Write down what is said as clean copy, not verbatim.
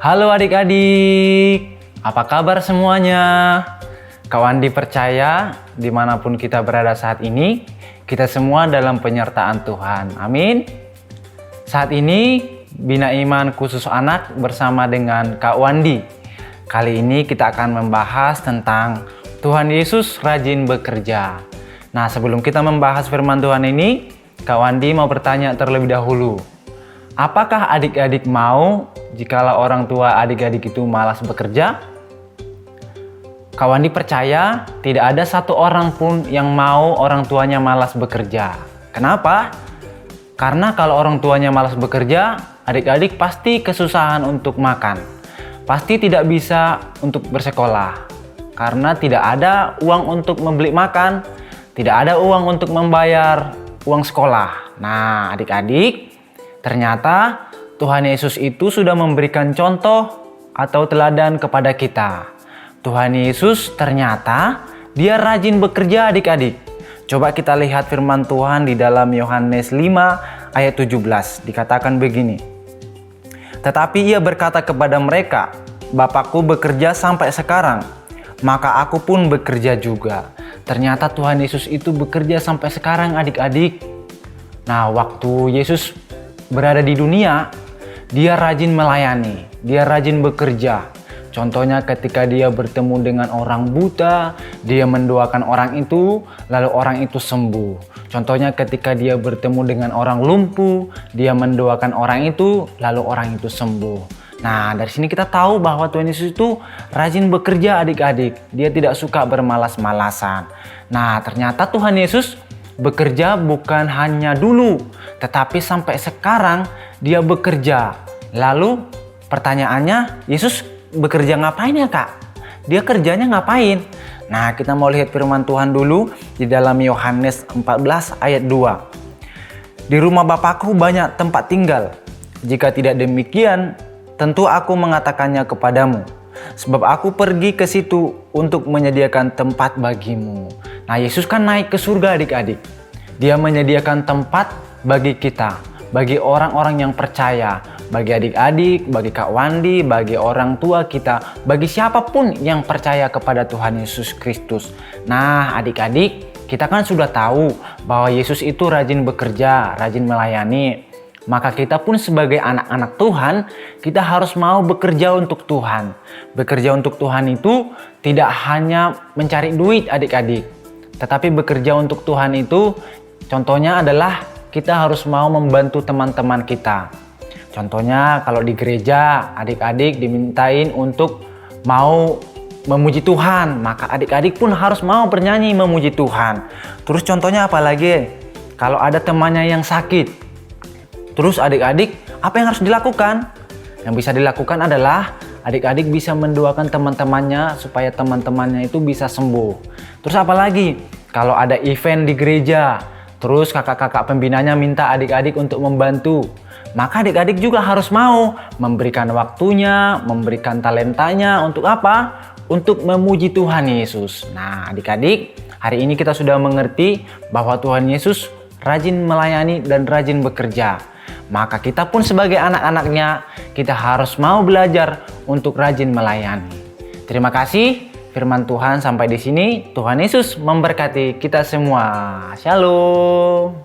Halo adik-adik, apa kabar semuanya? Kak Wandi percaya dimanapun kita berada saat ini, kita semua dalam penyertaan Tuhan. Amin. Saat ini Bina Iman Khusus Anak bersama dengan Kak Wandi. Kali ini kita akan membahas tentang Tuhan Yesus rajin bekerja. Nah, sebelum kita membahas firman Tuhan ini, Kak Wandi mau bertanya terlebih dahulu. Apakah adik-adik mau jikalau orang tua adik-adik itu malas bekerja? Kak Wandi percaya tidak ada satu orang pun yang mau orang tuanya malas bekerja. Kenapa? Karena kalau orang tuanya malas bekerja, adik-adik pasti kesusahan untuk makan. Pasti tidak bisa untuk bersekolah. Karena tidak ada uang untuk membeli makan, tidak ada uang untuk membayar uang sekolah. Nah, adik-adik, ternyata Tuhan Yesus itu sudah memberikan contoh atau teladan kepada kita. Tuhan Yesus ternyata dia rajin bekerja adik-adik. Coba kita lihat firman Tuhan di dalam Yohanes 5 ayat 17. Dikatakan begini. Tetapi ia berkata kepada mereka, Bapakku bekerja sampai sekarang, maka aku pun bekerja juga. Ternyata Tuhan Yesus itu bekerja sampai sekarang adik-adik. Nah, waktu Yesus berada di dunia, dia rajin melayani, dia rajin bekerja. Contohnya ketika dia bertemu dengan orang buta, dia mendoakan orang itu, lalu orang itu sembuh. Contohnya ketika dia bertemu dengan orang lumpuh, dia mendoakan orang itu, lalu orang itu sembuh. Nah, dari sini kita tahu bahwa Tuhan Yesus itu rajin bekerja adik-adik. Dia tidak suka bermalas-malasan. Nah, ternyata Tuhan Yesus bekerja bukan hanya dulu, tetapi sampai sekarang dia bekerja. Lalu pertanyaannya, Yesus bekerja ngapain ya Kak? Dia kerjanya ngapain? Nah, kita mau lihat firman Tuhan dulu di dalam Yohanes 14 ayat 2. Di rumah Bapakku banyak tempat tinggal. Jika tidak demikian, tentu aku mengatakannya kepadamu. Sebab aku pergi ke situ untuk menyediakan tempat bagimu. Nah, Yesus kan naik ke surga adik-adik. Dia menyediakan tempat bagi kita, bagi orang-orang yang percaya, bagi adik-adik, bagi Kak Wandi, bagi orang tua kita, bagi siapapun yang percaya kepada Tuhan Yesus Kristus. Nah, adik-adik, kita kan sudah tahu bahwa Yesus itu rajin bekerja, rajin melayani. Maka kita pun sebagai anak-anak Tuhan, kita harus mau bekerja untuk Tuhan. Bekerja untuk Tuhan itu tidak hanya mencari duit adik-adik, tetapi bekerja untuk Tuhan itu contohnya adalah kita harus mau membantu teman-teman kita. Contohnya kalau di gereja adik-adik dimintain untuk mau memuji Tuhan, maka adik-adik pun harus mau bernyanyi memuji Tuhan. Terus contohnya apa lagi? Kalau ada temannya yang sakit, terus adik-adik apa yang harus dilakukan? Yang bisa dilakukan adalah adik-adik bisa mendoakan teman-temannya supaya teman-temannya itu bisa sembuh. Terus apa lagi? Kalau ada event di gereja, terus kakak-kakak pembinanya minta adik-adik untuk membantu, maka adik-adik juga harus mau memberikan waktunya, memberikan talentanya untuk apa? Untuk memuji Tuhan Yesus. Nah, adik-adik, hari ini kita sudah mengerti bahwa Tuhan Yesus rajin melayani dan rajin bekerja. Maka kita pun sebagai anak-anaknya, kita harus mau belajar untuk rajin melayani. Terima kasih. Firman Tuhan sampai di sini. Tuhan Yesus memberkati kita semua. Shalom.